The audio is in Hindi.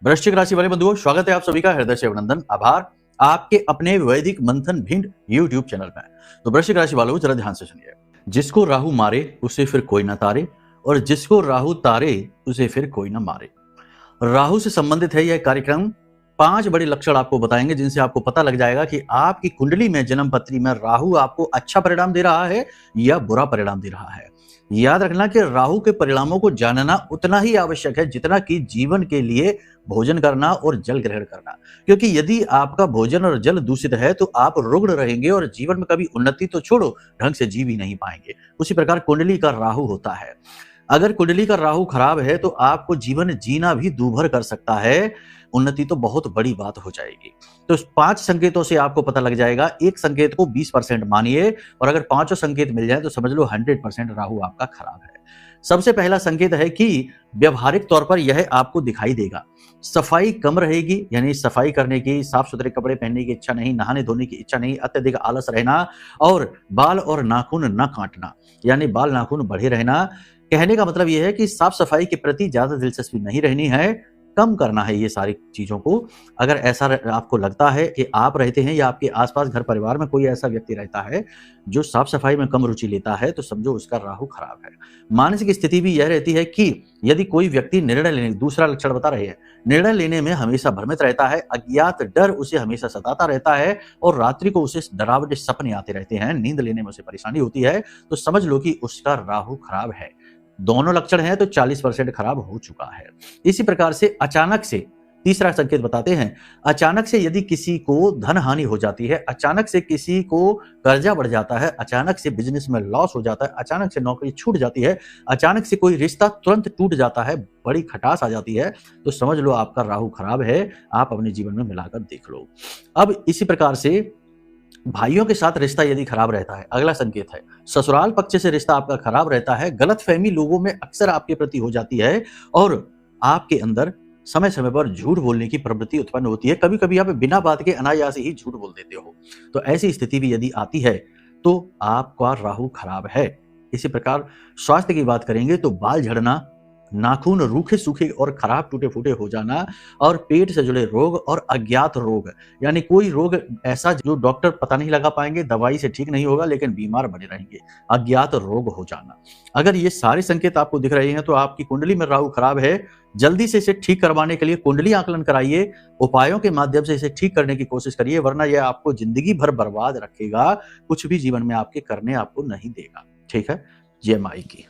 वृश्चिक राशि वाले बंधुओं, स्वागत है आप सभी का हृदय से अभिनंदन, आभार आपके अपने वैदिक मंथन भिंड यूट्यूब चैनल में। तो वृश्चिक राशि वालों जरा ध्यान से सुनिए। जिसको राहु मारे उसे फिर कोई ना तारे, और जिसको राहु तारे उसे फिर कोई ना मारे। राहु से संबंधित है यह कार्यक्रम। 5 बड़े लक्षण आपको बताएंगे जिनसे आपको पता लग जाएगा कि आपकी कुंडली में, जन्म पत्री में राहु आपको अच्छा परिणाम दे रहा है या बुरा परिणाम दे रहा है। याद रखना कि राहु के परिणामों को जानना उतना ही आवश्यक है जितना कि जीवन के लिए भोजन करना और जल ग्रहण करना, क्योंकि यदि आपका भोजन और जल दूषित है तो आप रुग्ण रहेंगे और जीवन में कभी उन्नति तो छोड़ो, ढंग से जी भी नहीं पाएंगे। उसी प्रकार कुंडली का राहु होता है। अगर कुंडली का राहु खराब है तो आपको जीवन जीना भी दूभर कर सकता है, उन्नति तो बहुत बड़ी बात हो जाएगी। तो 5 संकेतों से आपको पता लग जाएगा। एक संकेत को 20% मानिए, और अगर 5 संकेत मिल जाए तो समझ लो 100% राहु आपका खराब है। सबसे पहला संकेत है कि व्यवहारिक तौर पर यह आपको दिखाई देगा। सफाई कम रहेगी, यानी सफाई करने की, साफ सुथरे कपड़े पहनने की इच्छा नहीं, नहाने धोने की इच्छा नहीं, अत्यधिक आलस रहना, और बाल और नाखून न काटना, यानी बाल नाखून बढ़े रहना। कहने का मतलब यह है कि साफ सफाई के प्रति ज्यादा दिलचस्पी नहीं रहनी है, कम करना है ये सारी चीजों को। अगर ऐसा आपको लगता है कि आप रहते हैं या आपके आसपास घर परिवार में कोई ऐसा व्यक्ति रहता है जो साफ सफाई में कम रुचि लेता है, तो समझो उसका राहु खराब है। मानसिक स्थिति भी यह रहती है कि यदि कोई व्यक्ति निर्णय लेने, दूसरा लक्षण बता रहे हैं, निर्णय लेने में हमेशा भ्रमित रहता है, अज्ञात डर उसे हमेशा सताता रहता है, और रात्रि को उसे डरावने सपने आते रहते हैं, नींद लेने में उसे परेशानी होती है, तो समझ लो कि उसका राहु खराब है। दोनों लक्षण हैं तो 40% खराब हो चुका है। इसी प्रकार से अचानक से तीसरा संकेत बताते हैं। अचानक से यदि किसी को धन हानि हो जाती है, अचानक से किसी को कर्जा बढ़ जाता है, अचानक से बिजनेस में लॉस हो जाता है, अचानक से नौकरी छूट जाती है, अचानक से कोई रिश्ता तुरंत टूट जाता है, बड़ी खटास आ जाती है, तो समझ लो आपका राहु खराब है। आप अपने जीवन में मिलाकर देख लो। अब इसी प्रकार से भाइयों के साथ रिश्ता यदि खराब रहता है, अगला संकेत है। ससुराल पक्ष से रिश्ता आपका खराब रहता है, गलतफहमी लोगों में अक्सर आपके प्रति हो जाती है, और आपके अंदर समय समय पर झूठ बोलने की प्रवृत्ति उत्पन्न होती है। कभी कभी आप बिना बात के अनायास ही झूठ बोल देते हो। तो ऐसी स्थिति भी यदि आती है तो आपका राहु खराब है। इसी प्रकार स्वास्थ्य की बात करेंगे तो बाल झड़ना, नाखून रूखे सूखे और खराब टूटे फूटे हो जाना, और पेट से जुड़े रोग और अज्ञात रोग, यानी कोई रोग ऐसा जो डॉक्टर पता नहीं लगा पाएंगे, दवाई से ठीक नहीं होगा, लेकिन बीमार बने रहेंगे, अज्ञात रोग हो जाना। अगर ये सारे संकेत आपको दिख रहे हैं तो आपकी कुंडली में राहु खराब है। जल्दी से इसे ठीक करवाने के लिए कुंडली आकलन कराइए, उपायों के माध्यम से इसे ठीक करने की कोशिश करिए, वरना यह आपको जिंदगी भर बर्बाद रखेगा, कुछ भी जीवन में आपके करने आपको नहीं देगा। ठीक है, जय माई की।